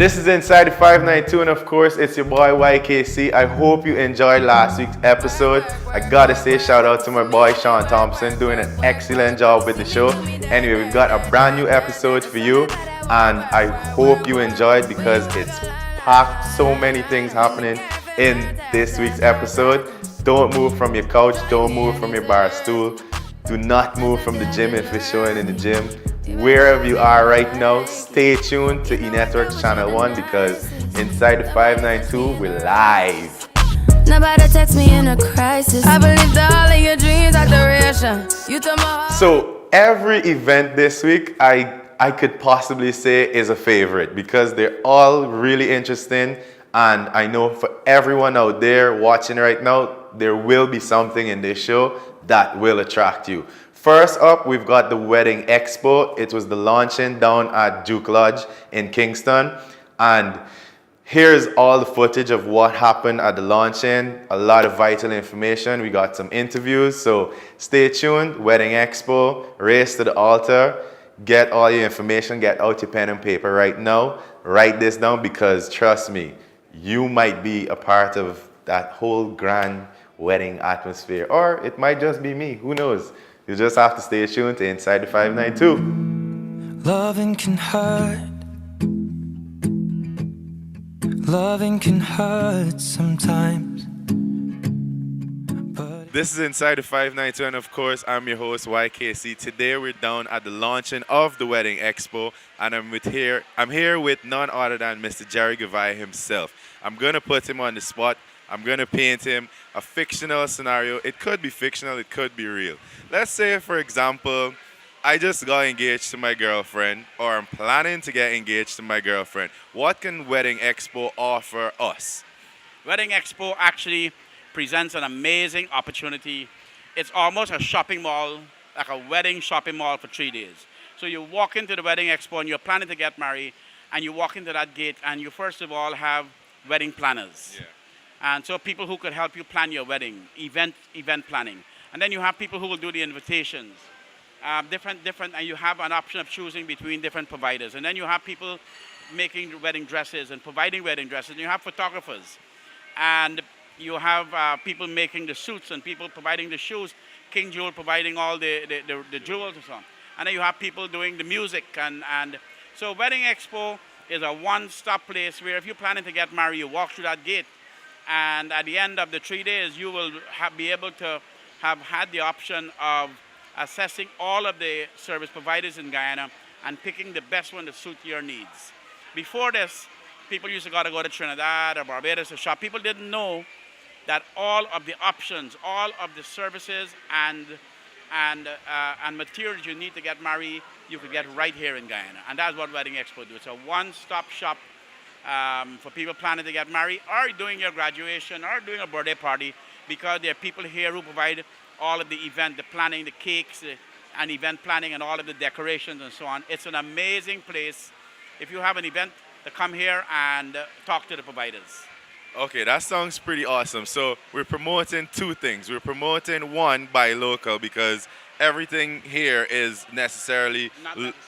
This is Inside the 592, and of course, it's your boy YKC. I hope you enjoyed last week's episode. I gotta say, shout out to my boy Sean Thompson, doing an excellent job with the show. Anyway, we've got a brand new episode for you, and I hope you enjoyed because it's packed. So many things happening in this week's episode. Don't move from your couch, don't move from your bar stool, do not move from the gym if it's showing in the gym. Wherever you are right now, stay tuned to eNetworks Channel 1 because Inside the 592, we're live. Nobody text me in a crisis. I believed all of your dreams are duration. You told my heart. So every event this week, I could possibly say is a favorite because they're all really interesting. And I know for everyone out there watching right now, there will be something in this show that will attract you. First up, we've got the Wedding Expo. It was the launching down at Duke Lodge in Kingston. And here's all the footage of what happened at the launching. A lot of vital information. We got some interviews. So stay tuned. Wedding Expo, race to the altar. Get all your information. Get out your pen and paper right now. Write this down because trust me, you might be a part of that whole grand wedding atmosphere. Or it might just be me. Who knows? You just have to stay tuned to Inside the 592. Loving can hurt. Loving can hurt sometimes. This is Inside the 592, and of course, I'm your host, YKC. Today, we're down at the launching of the Wedding Expo, and I'm here with none other than Mr. Jerry Gavai himself. I'm going to put him on the spot. I'm going to paint him a fictional scenario. It could be fictional, it could be real. Let's say, for example, I just got engaged to my girlfriend, or I'm planning to get engaged to my girlfriend. What can Wedding Expo offer us? Wedding Expo actually presents an amazing opportunity. It's almost a shopping mall, like a wedding shopping mall for 3 days. So you walk into the Wedding Expo and you're planning to get married, and you walk into that gate and you first of all have wedding planners. Yeah. And so people who could help you plan your wedding, event planning. And then you have people who will do the invitations, different, and you have an option of choosing between different providers. And then you have people making wedding dresses and providing wedding dresses. And you have photographers. And you have people making the suits and people providing the shoes, King Jewel providing all the jewels and so on. And then you have people doing the music. And so Wedding Expo is a one-stop place where if you're planning to get married, you walk through that gate. And at the end of the 3 days, you will be able to have had the option of assessing all of the service providers in Guyana and picking the best one to suit your needs. Before this, people used to go to Trinidad or Barbados to shop. People didn't know that all of the options, all of the services and materials you need to get married, you could get right here in Guyana. And that's what Wedding Expo do. It's a one-stop shop for people planning to get married or doing your graduation or doing a birthday party, because there are people here who provide all of the event, the planning, the cakes, and event planning and all of the decorations and so on. It's an amazing place if you have an event to come here and talk to the providers. Okay, that sounds pretty awesome. So we're promoting two things. We're promoting one, buy local, because everything here is necessarily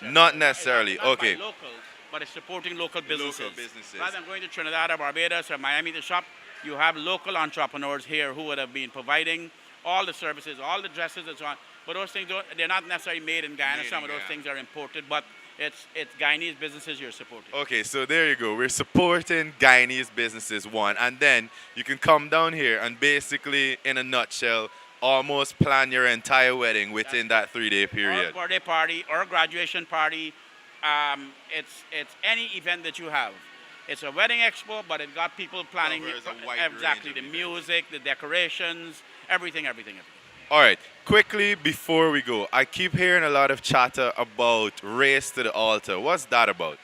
not necessarily. Not Okay. by local, but it's supporting local businesses. Local businesses. Rather than going to Trinidad or Barbados or Miami to shop, you have local entrepreneurs here who would have been providing all the services, all the dresses and so on. But those things, they're not necessarily made in Guyana. Some of those things are imported, but it's Guyanese businesses you're supporting. Okay, so there you go. We're supporting Guyanese businesses, one. And then you can come down here and basically, in a nutshell, almost plan your entire wedding within that 3-day period. Or a birthday party or a graduation party. It's any event that you have. It's a wedding expo, but it got people planning Covers a wide exactly range of the events. music, the decorations, everything. All right, quickly before we go, I keep hearing a lot of chatter about race to the altar. What's that about?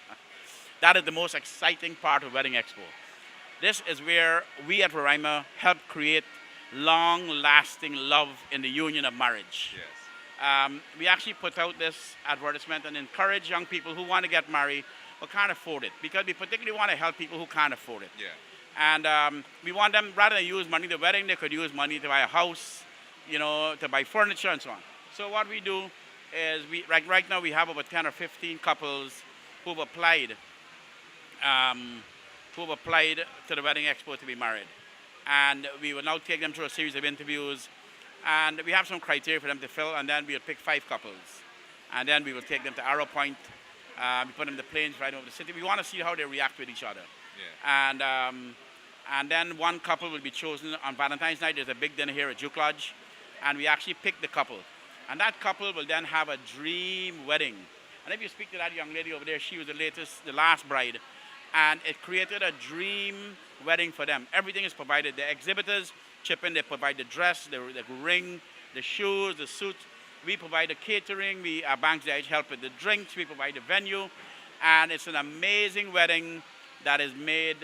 That is the most exciting part of Wedding Expo. This is where we at Roraima help create long-lasting love in the union of marriage. Yes. We actually put out this advertisement and encourage young people who want to get married but can't afford it, because we particularly want to help people who can't afford it. Yeah. And we want them, rather than use money to wedding, they could use money to buy a house, to buy furniture and so on. So what we do is right now we have about 10 or 15 couples who've applied who have applied to the Wedding Expo to be married. And we will now take them through a series of interviews. And we have some criteria for them to fill, and then we'll pick 5 couples. And then we will take them to Arrow Point. We put them in the planes right over the city. We want to see how they react with each other. Yeah. And then one couple will be chosen on Valentine's night. There's a big dinner here at Duke Lodge. And we actually pick the couple. And that couple will then have a dream wedding. And if you speak to that young lady over there, she was the last bride. And it created a dream wedding for them. Everything is provided. The exhibitors chip in, they provide the dress, the ring, the shoes, the suit. We provide the catering. Banks Edge help with the drinks. We provide the venue. And it's an amazing wedding that is made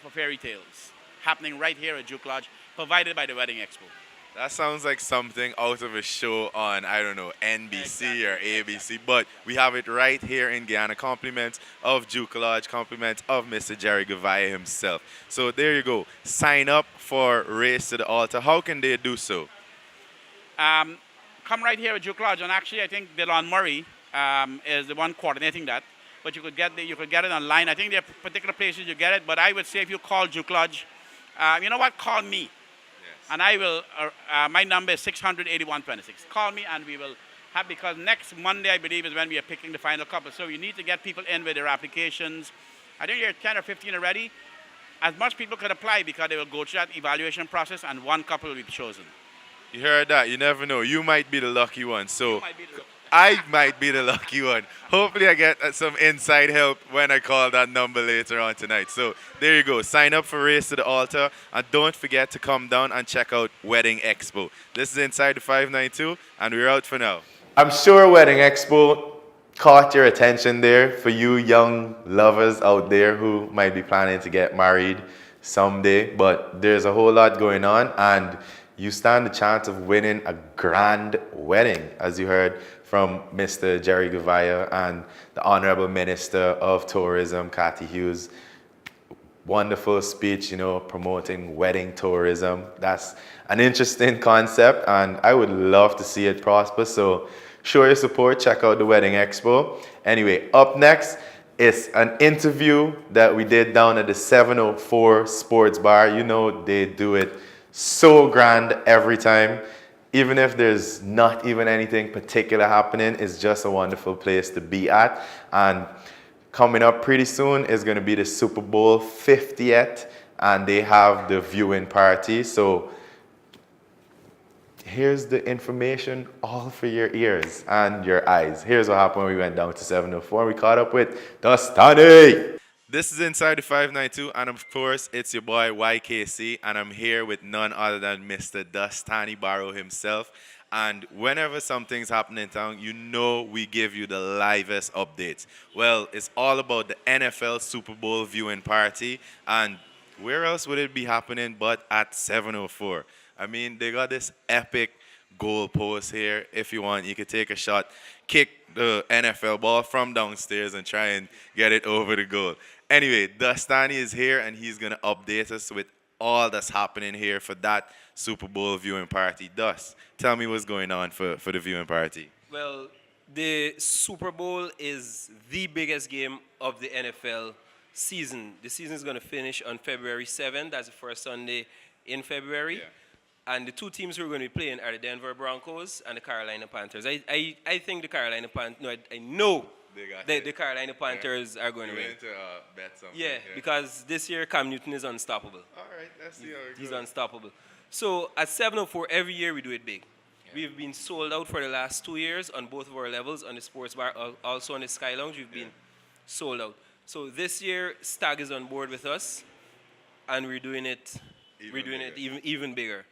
for fairy tales, happening right here at Duke Lodge, provided by the Wedding Expo. That sounds like something out of a show on, I don't know, NBC or ABC, but we have it right here in Guyana. Compliments of Duke Lodge, compliments of Mr. Jerry Gavaya himself. So there you go. Sign up for Race to the Altar. How can they do so? Come right here at Duke Lodge, and actually I think Delon Murray is the one coordinating that. But you could get it online. I think there are particular places you get it, but I would say if you call Duke Lodge, you know what? Call me. And I will, my number is 600-8126. Call me and we will have, because next Monday, I believe, is when we are picking the final couple. So you need to get people in with their applications. I think you're 10 or 15 already. As much people could apply because they will go through that evaluation process and one couple will be chosen. You heard that? You never know. You might be the lucky one. So I might be the lucky one. Hopefully I get some inside help when I call that number later on tonight. So there you go. Sign up for Race to the Altar. And don't forget to come down and check out Wedding Expo. This is Inside the 592, and we're out for now. I'm sure Wedding Expo caught your attention there for you young lovers out there who might be planning to get married someday. But there's a whole lot going on, and you stand a chance of winning a grand wedding, as you heard from Mr. Jerry Gavaya and the Honorable Minister of Tourism, Cathy Hughes. Wonderful speech, promoting wedding tourism. That's an interesting concept, and I would love to see it prosper. So show your support, check out the Wedding Expo. Anyway, up next is an interview that we did down at the 704 Sports Bar. They do it so grand every time. Even if there's not even anything particular happening, it's just a wonderful place to be at. And coming up pretty soon is going to be the Super Bowl 50th, and they have the viewing party. So here's the information all for your ears and your eyes. Here's what happened when we went down to 704. We caught up with Dastani. This is Inside the 592, and of course, it's your boy YKC, and I'm here with none other than Mr. Dastani Barrow himself. And whenever something's happening in town, we give you the livest updates. Well, it's all about the NFL Super Bowl viewing party, and where else would it be happening but at 704? I mean, they got this epic goal post here. If you want, you could take a shot, kick the NFL ball from downstairs and try and get it over the goal. Anyway, Dastani is here, and he's going to update us with all that's happening here for that Super Bowl viewing party. Dust, tell me what's going on for the viewing party. Well, the Super Bowl is the biggest game of the NFL season. The season is going to finish on February 7th. That's the first Sunday in February. Yeah. And the two teams who are going to be playing are the Denver Broncos and the Carolina Panthers. I think the Carolina Panthers, I know the Carolina Panthers are going to win. Bet something. Yeah, because this year Cam Newton is unstoppable. All right, let's see how it goes. He's unstoppable. So at 704, every year we do it big. Yeah. We've been sold out for the last 2 years on both of our levels, on the Sports Bar, also on the Sky Lounge. We've been sold out. So this year, Stag is on board with us, and we're doing it even bigger.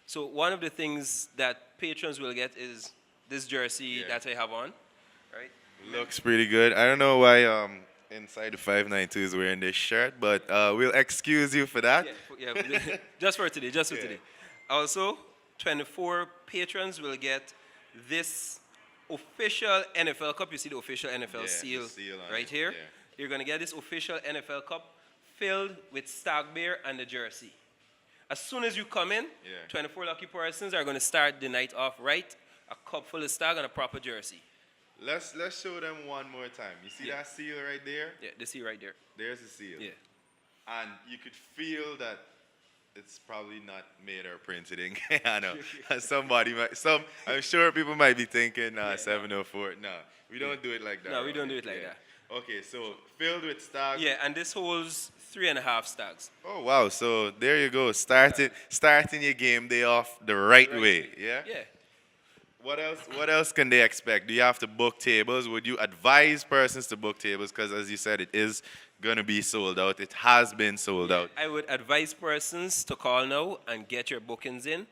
So one of the things that patrons will get is this jersey that I have on, right? Looks pretty good. I don't know why Inside the 592 is wearing this shirt, but we'll excuse you for that. Yeah, just for today, today. Also, 24 patrons will get this official NFL Cup. You see the official NFL seal right here? Yeah. You're going to get this official NFL Cup filled with Stag Beer and the jersey. As soon as you come in, 24 lucky persons are going to start the night off right. A cup full of Stag and a proper jersey. Let's show them one more time. You see Yeah. that seal right there? Yeah, the seal right there. There's the seal. Yeah. And you could feel that it's probably not made or printed in Guyana. I'm sure people might be thinking 704. No, we don't do it like that. No, we don't do it like Yeah. that. Okay, so filled with stag. Yeah, and this holds 3.5 stags. Oh wow! So there you go. Starting your game day off the right way. Yeah. Yeah. What else? What else can they expect? Do you have to book tables? Would you advise persons to book tables? Because as you said, it is gonna be sold out. It has been sold out. I would advise persons to call now and get your bookings in.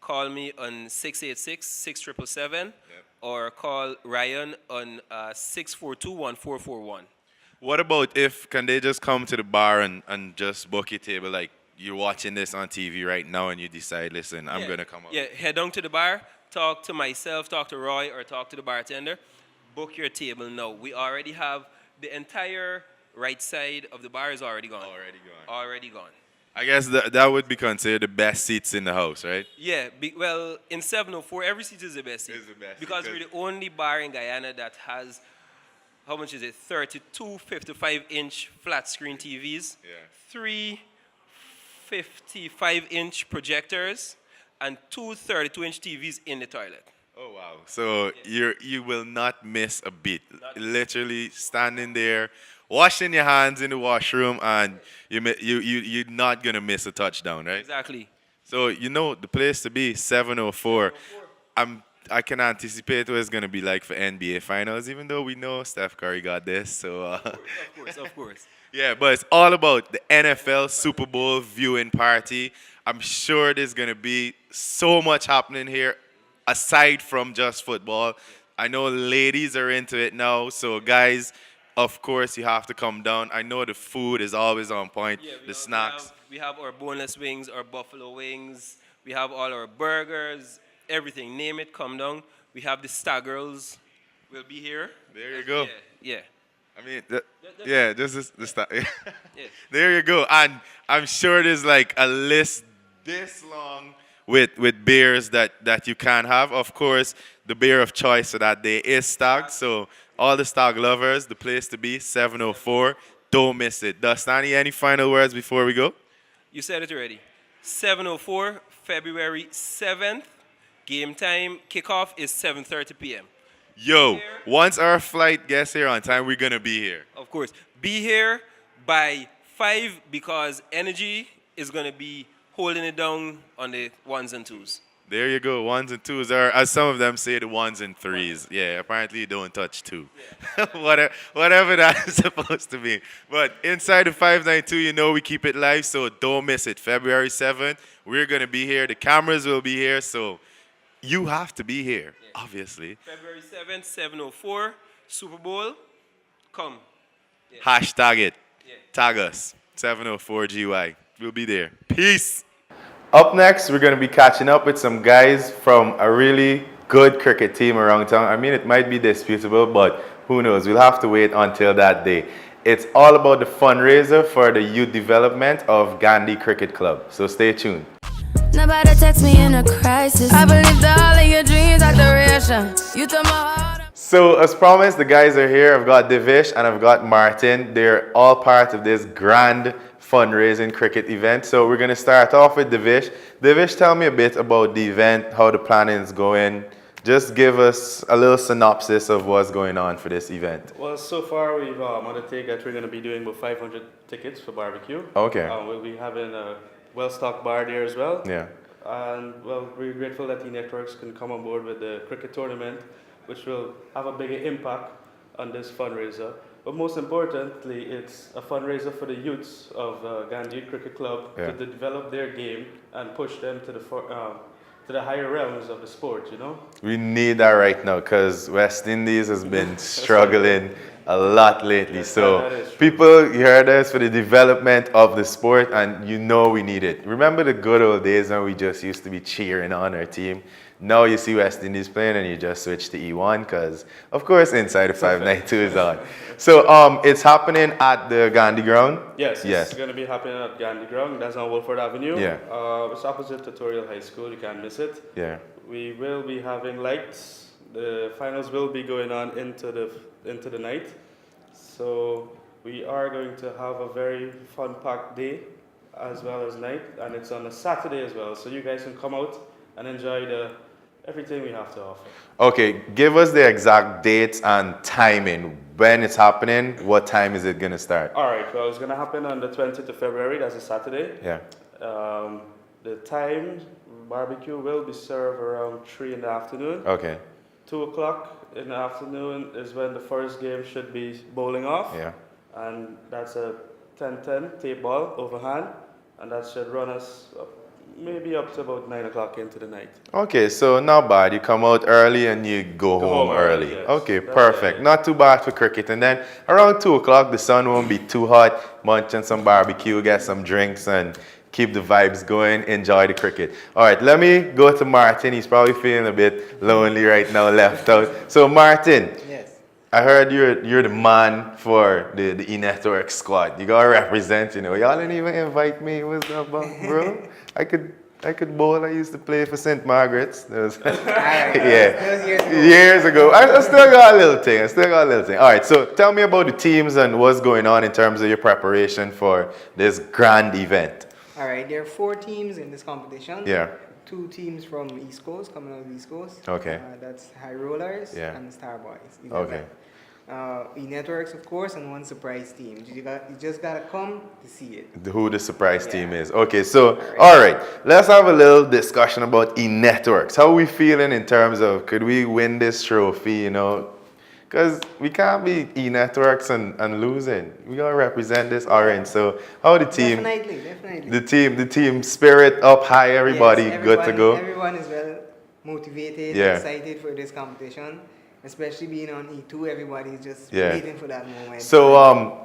Call me on 686-6777 or call Ryan on 642-1441. What about if can they just come to the bar and just book your table? Like you're watching this on TV right now and you decide, listen, I'm gonna come up. Yeah, head down to the bar, talk to myself, talk to Roy, or talk to the bartender. Book your table now. We already have the entire right side of the bar is already gone. Already gone. I guess that would be considered the best seats in the house, right? Yeah, well, in 704, every seat is the best seat. Is the best seat, because we're the only bar in Guyana that has, how much is it? 32 55-inch flat screen TVs, Yeah. 3 55-inch projectors, and 2 32-inch TVs in the toilet. Oh wow! So you will not miss a beat. Literally standing there, washing your hands in the washroom, and you're not gonna miss a touchdown, right? Exactly. So you know the place to be 704. I can anticipate what it's gonna be like for NBA Finals, even though we know Steph Curry got this. So Of course. yeah, but it's all about the NFL Super Bowl viewing party. I'm sure there's gonna be so much happening here, aside from just football. I know ladies are into it now, so guys, of course you have to come down. I know the food is always on point. Yeah, The snacks. We have our boneless wings, our buffalo wings. We have all our burgers, everything. Name it, come down. We have the Star Girls. Will be here. There you go. Yeah. I mean, yeah, this is the stuff. Yeah. There you go. And I'm sure there's like a list this long with beers that you can have. Of course, the beer of choice for that day is Stag. So all the Stag lovers, the place to be, 704. Don't miss it. Dustani, any final words before we go? You said it already. 7:04, February 7th. Game time kickoff is 7:30 p.m. Yo, once our flight gets here on time, we're going to be here. Of course. Be here by 5 because Energy is going to be holding it down on the ones and twos. There you go. Ones and twos are, as some of them say, the ones and threes. Yeah, apparently you don't touch two. Yeah. Whatever that is supposed to be. But inside the 592, you know we keep it live, so don't miss it. February 7th, we're going to be here. The cameras will be here, so you have to be here, obviously. February 7th, 7:04, Super Bowl. Come. Yeah. Hashtag it. Yeah. Tag us. 704 GY. We'll be there. Peace. Up next, we're going to be catching up with some guys from a really good cricket team around town. I mean, it might be disputable, but who knows? We'll have to wait until that day. It's all about the fundraiser for the youth development of Gandhi Cricket Club. So stay tuned. Nobody text me in a crisis. I believed all of your dreams are duration. You took my heart. So as promised, the guys are here. I've got Divish and I've got Martin. They're all part of this grand fundraising cricket event. So we're going to start off with Divish. Divish, tell me a bit about the event, how the planning is going. Just give us a little synopsis of what's going on for this event. Well, so far we've undertaken that we're going to be doing about 500 tickets for barbecue. Okay. We'll be having a well-stocked bar there as well. Yeah. And well, we're grateful that T-Networks can come on board with the cricket tournament, which will have a bigger impact on this fundraiser. But most importantly, it's a fundraiser for the youths of Gandhi Cricket Club to develop their game and push them to the higher realms of the sport, you know? We need that right now because West Indies has been struggling a lot lately. Yes, so that is true. people, you heard us for the development of the sport and you know we need it. Remember the good old days when we just used to be cheering on our team? Now you see West Indies playing and you just switch to E1 because, of course, Inside the 592 is on. So it's happening at the Gandhi ground? Yes, it's going to be happening at Gandhi Ground. That's on Wolford Avenue. Yeah. It's opposite Tutorial High School. You can't miss it. Yeah. We will be having lights, The finals will be going on into the night. So we are going to have a very fun-packed day as well as night, and it's on a Saturday as well. So you guys can come out and enjoy everything we have to offer. Okay, give us the exact dates and timing. When it's happening, what time is it going to start? All right, well, it's going to happen on the 20th of February. That's a Saturday. Yeah. The time, barbecue will be served around 3 in the afternoon. Okay. 2 o'clock in the afternoon is when the first game should be bowling off. Yeah. And that's a 10-10 tape ball overhand. And that should run us maybe up to about 9 o'clock into the night. Okay, so not bad. You come out early and you go home early. Yes. Okay, That's perfect. it. Not too bad for cricket. And then around 2 o'clock, the sun won't be too hot. Munch on some barbecue, get some drinks, and keep the vibes going. Enjoy the cricket. All right, let me go to Martin. He's probably feeling a bit lonely right now, left out. So Martin, Yes. I heard you're the man for the E-Network squad. You gotta represent, you know. Y'all didn't even invite me. What's up, bro? I could bowl. I used to play for St. Margaret's. That was, yeah, years ago. I still got a little thing. All right, so tell me about the teams and what's going on in terms of your preparation for this grand event. All right, there are 4 teams in this competition. Yeah. 2 teams from East Coast, coming out of East Coast. Okay. That's High Rollers Yeah. and Star Boys. Okay. E-Networks, of course, and 1 surprise team. You just gotta come to see it. Who the surprise team is. Okay, so, all right, let's have a little discussion about E-Networks. How are we feeling in terms of, could we win this trophy, you know? Because we can't be E-Networks and losing. We gotta represent this orange. So, how the team? Definitely. The team spirit up high, everybody Yes, good to go? Everyone is well motivated, Yeah. excited for this competition. Especially being on E2, everybody's just Yeah. waiting for that moment. So,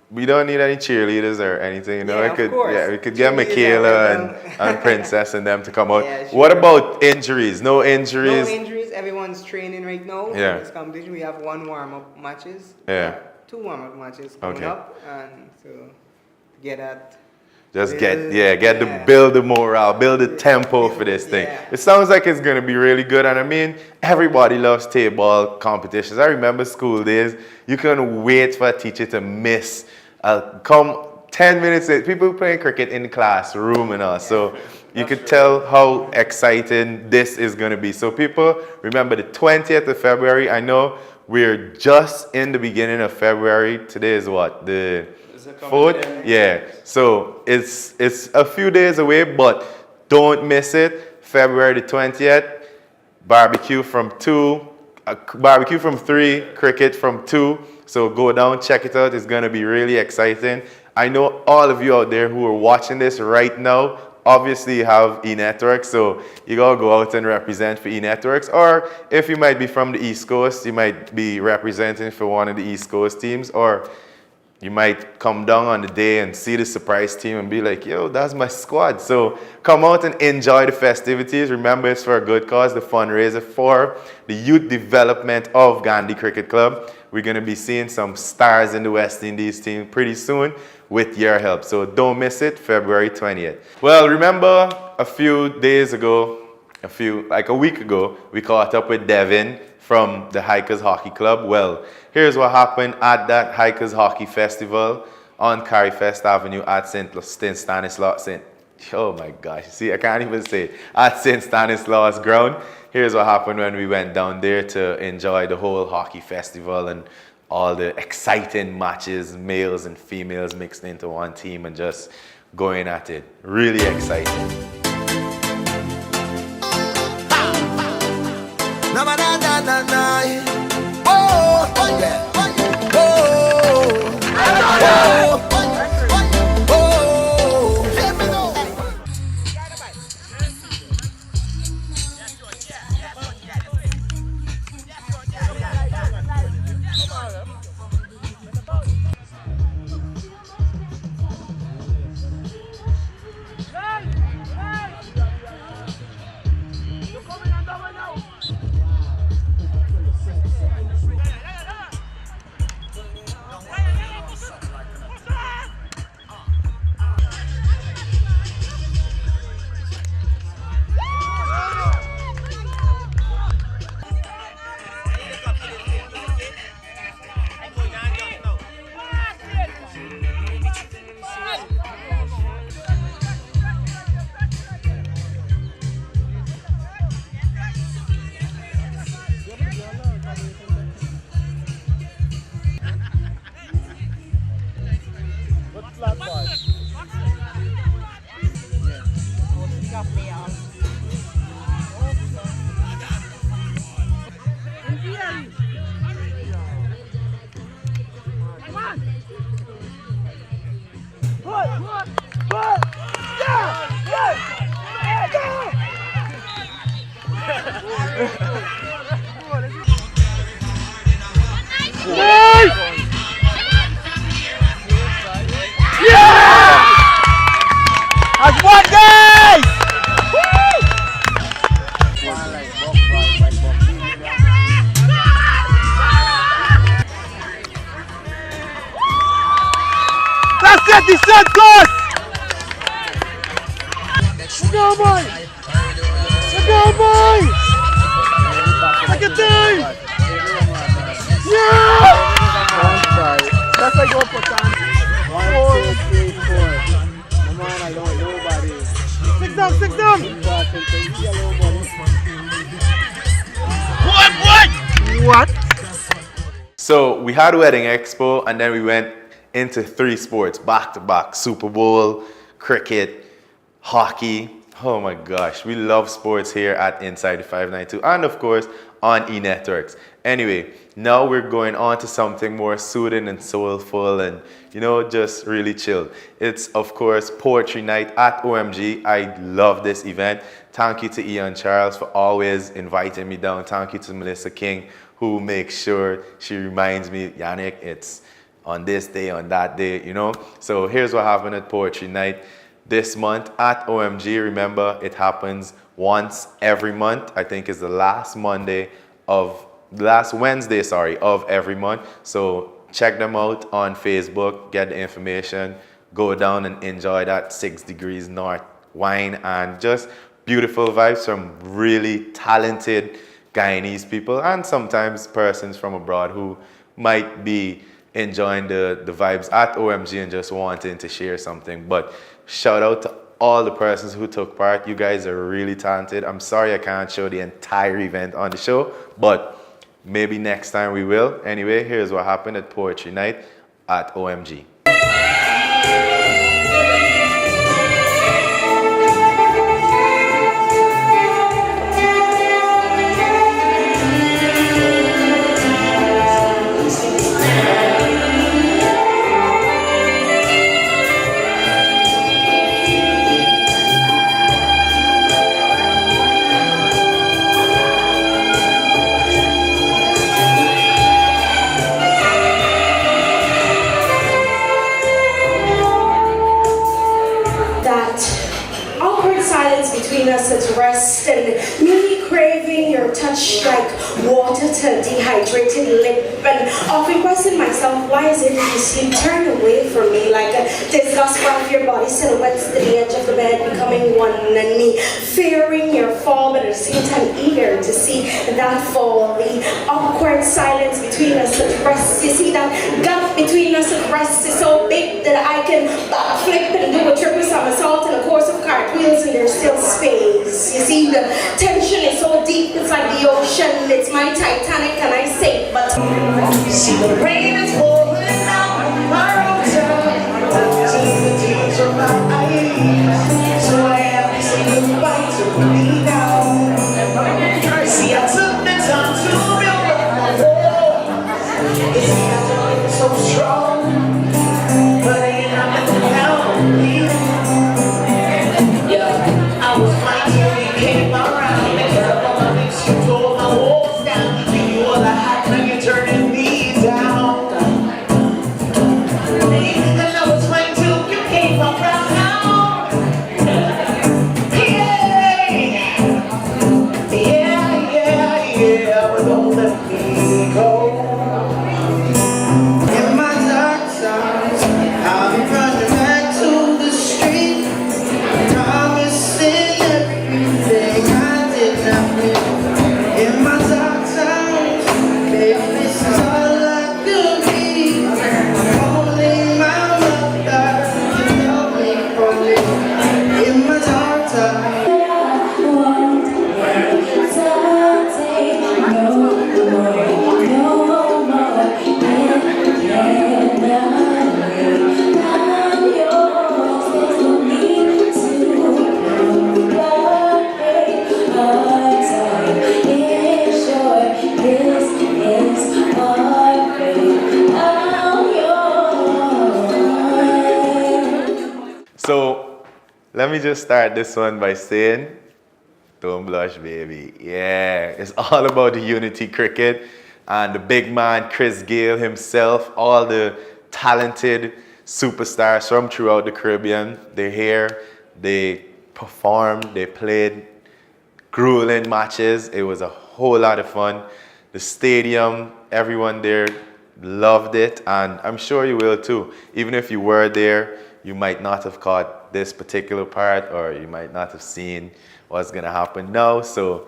we don't need any cheerleaders or anything, you know. Yeah, of course. We could get Cheerleaders Michaela are and Princess and them to come out. Yeah, sure. What about injuries? No injuries? No injuries. Everyone's training right now. Yeah. For this competition, we have 1 warm-up matches. Yeah. 2 warm-up matches coming Okay. up, and so to get that. Just Yeah. build the morale, build the tempo for this thing. Yeah. It sounds like it's gonna be really good, and I mean, everybody loves table competitions. I remember school days, you couldn't wait for a teacher to miss. Come 10 minutes late. People playing cricket in the classroom and all, so you could tell how exciting this is gonna be. So people, remember the 20th of February. I know we're just in the beginning of February. Today is what? The 4th? Yeah. So it's a few days away, but don't miss it. February the 20th, barbecue from 3, cricket from 2. So go down, check it out. It's gonna be really exciting. I know all of you out there who are watching this right now, obviously you have E-Networks, so you gotta go out and represent for E-Networks. Or if you might be from the East Coast, you might be representing for one of the East Coast teams, or you might come down on the day and see the surprise team and be like, yo, that's my squad. So come out and enjoy the festivities. Remember, it's for a good cause, the fundraiser for the youth development of Gandhi Cricket Club. We're going to be seeing some stars in the West Indies team pretty soon with your help. So don't miss it, February 20th. Well, remember a few days ago, like a week ago, we caught up with Devin from the Hikers Hockey Club. Well, here's what happened at that Hikers Hockey Festival on Carifest Avenue at St. Stanislaus. Oh my gosh, see, I can't even say it. At St. Stanislaus ground. Here's what happened when we went down there to enjoy the whole hockey festival and all the exciting matches, males and females mixed into one team and just going at it. Really exciting. So we had Wedding Expo and then we went into 3 sports back to back: Super Bowl, cricket, hockey. Oh my gosh, we love sports here at Inside the 592 and of course on E-Networks. Anyway, now we're going on to something more soothing and soulful and, you know, just really chill. It's of course Poetry Night at OMG. I love this event. Thank you to Ian Charles for always inviting me down. Thank you to Melissa King, who makes sure she reminds me, Yannick, it's on this day, on that day, you know? So here's what happened at Poetry Night this month at OMG. Remember, it happens once every month. I think it's the last Wednesday of every month. So check them out on Facebook, get the information, go down and enjoy that 6 degrees north wine and just beautiful vibes from really talented Guyanese people and sometimes persons from abroad who might be enjoying the vibes at OMG and just wanting to share something. But shout out to all the persons who took part. You guys are really talented. I'm sorry I can't show the entire event on the show, but maybe next time we will. Anyway, here's what happened at Poetry Night at OMG. Between us at rest and me craving your touch like water to dehydrated lip and often questioning myself, why is it you turn away from me like a disgust of your body silhouettes to the edge of the bed becoming one and me fearing your fall but at the same time eager to see that fall. The awkward silence between us at rest, you see that gap between us at rest is so big that I can flip and do a triple somersault and a course of cartwheels and there's still space. You see, the tension is so deep, it's like the ocean. It's my Titanic and I sink, but see the rain is falling down on my road, see the tears from my eyes, so I have to say goodbye to me now. See, I took the time to build up my wall. You see, I took it so strong, but I ain't nothing down me. Yeah, I was fine till you came around. And all my things you tore my walls down. You all I had, now you're turning me down. And I was fine till you came around. Yeah, but don't let me go. In my dark times, I'll be running back to the street, promising everything I did not mean. In my dark times, baby, this is all I could be. Holding my mother, you know me from me. In my dark times. So let me just start this one by saying, don't blush, baby. Yeah, it's all about the Unity Cricket and the big man, Chris Gayle himself, all the talented superstars from throughout the Caribbean. They're here, they performed, they played grueling matches. It was a whole lot of fun. The stadium, everyone there loved it, and I'm sure you will too. Even if you were there, you might not have caught this particular part, or you might not have seen what's gonna happen now. So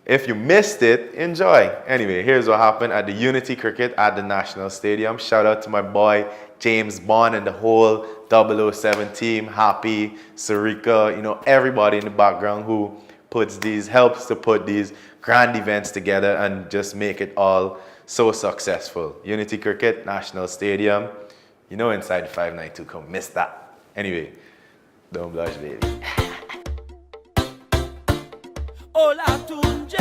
if you missed it, enjoy. Anyway, here's what happened at the Unity Cricket at the National Stadium. Shout out to my boy James Bond and the whole 007 team, Happy, Sarika, you know, everybody in the background who helps to put these grand events together and just make it all so successful. Unity Cricket, National Stadium, you know, inside the 592, come miss that. Anyway, don't blush, baby. Hola Tunje,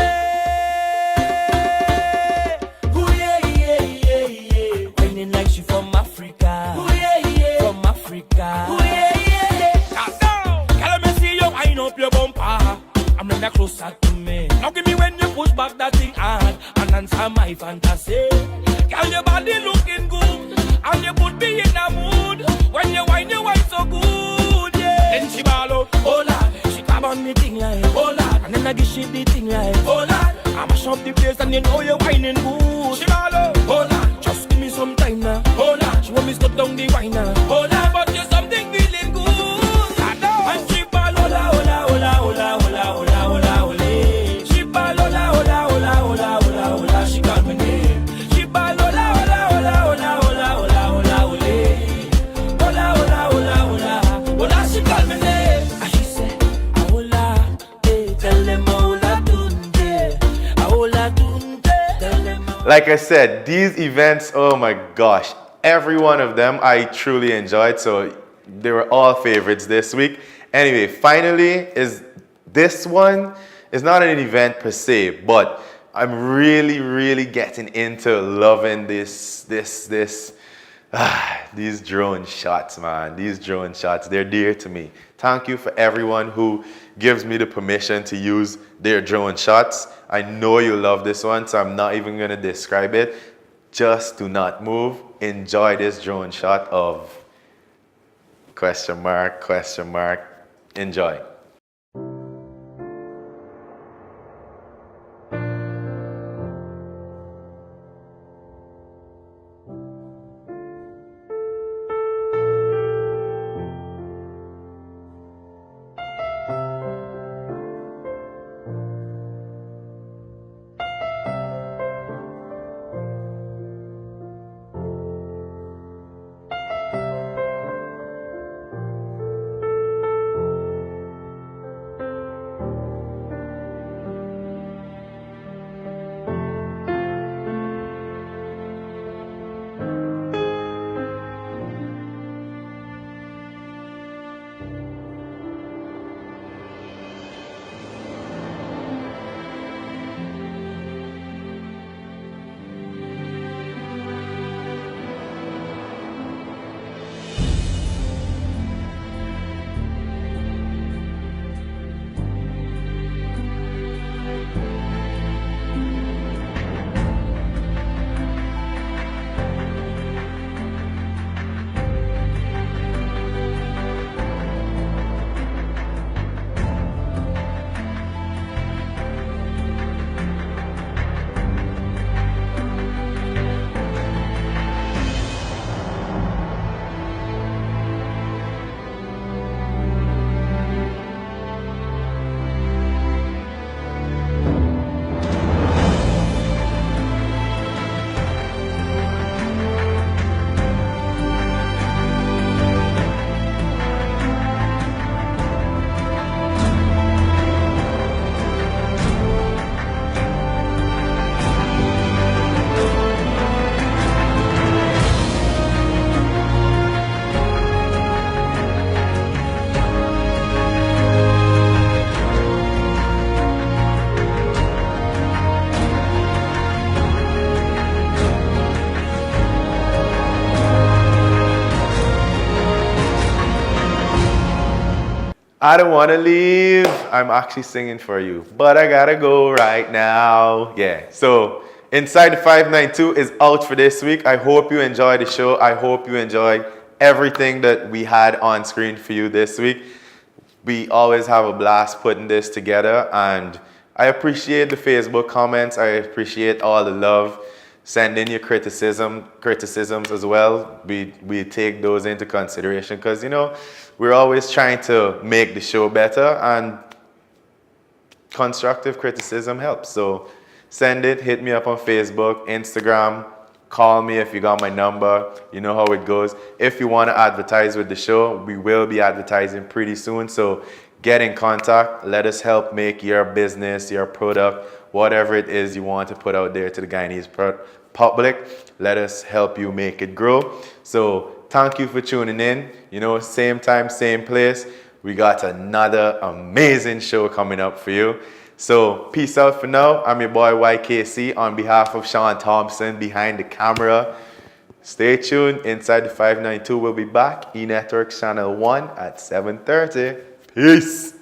ooh yeah yeah yeah yeah, whining like she from Africa, ooh yeah yeah, from Africa, ooh yeah yeah. Calm down, girl, me see you wind up your bumper. I'm not closer to me. Now give me when you push back that thing hard and answer my fantasy. Girl, your body looking good and you put me in a mood when you wine so good, yeah. Then she ball out, oh Lord, she grab on me thing like, oh Lord, and then I give she the thing like, oh Lord, I mash up the place and you know you're whining good. She ball out, oh Lord, just give me some time now, oh Lord, she want me stop down the wine now, oh Lord, but you something feeling good. I know. And she ball, hola, hola, hola, hola, hola, hola, hola, hola. She ball, hola, hola, hola, hola, hola, hola, she call me name. She ball, hola, hola, hola, hola, hola, hola, hola, hola. Hola, hola, hola, hola, hola, she call me name. And she say, hola, tell them hola, tunde, hola, tunde, tell them hola. Like I said, these events, oh my gosh, every one of them I truly enjoyed, so they were all favorites this week. Anyway, finally, this one is not an event per se, but I'm really getting into loving these drone shots, man. These drone shots, they're dear to me. Thank you for everyone who gives me the permission to use their drone shots. I know you love this one, so I'm not even gonna describe it. Just do not move. Enjoy this drone shot of question mark. Enjoy. I don't want to leave. I'm actually singing for you, but I gotta go right now. Yeah, so Inside the 592 is out for this week. I hope you enjoyed the show. I hope you enjoyed everything that we had on screen for you this week. We always have a blast putting this together, and I appreciate the Facebook comments. I appreciate all the love. Send in your criticisms as well. We take those into consideration because, you know, we're always trying to make the show better, and constructive criticism helps. So send it, hit me up on Facebook, Instagram, call me if you got my number. You know how it goes. If you want to advertise with the show, we will be advertising pretty soon. So get in contact. Let us help make your business, your product, whatever it is you want to put out there to the Guyanese public. Let us help you make it grow. So thank you for tuning in. You know, same time, same place. We got another amazing show coming up for you. So peace out for now. I'm your boy YKC on behalf of Sean Thompson behind the camera. Stay tuned. Inside the 592 will be back. eNetworks Channel 1 at 7:30. Peace.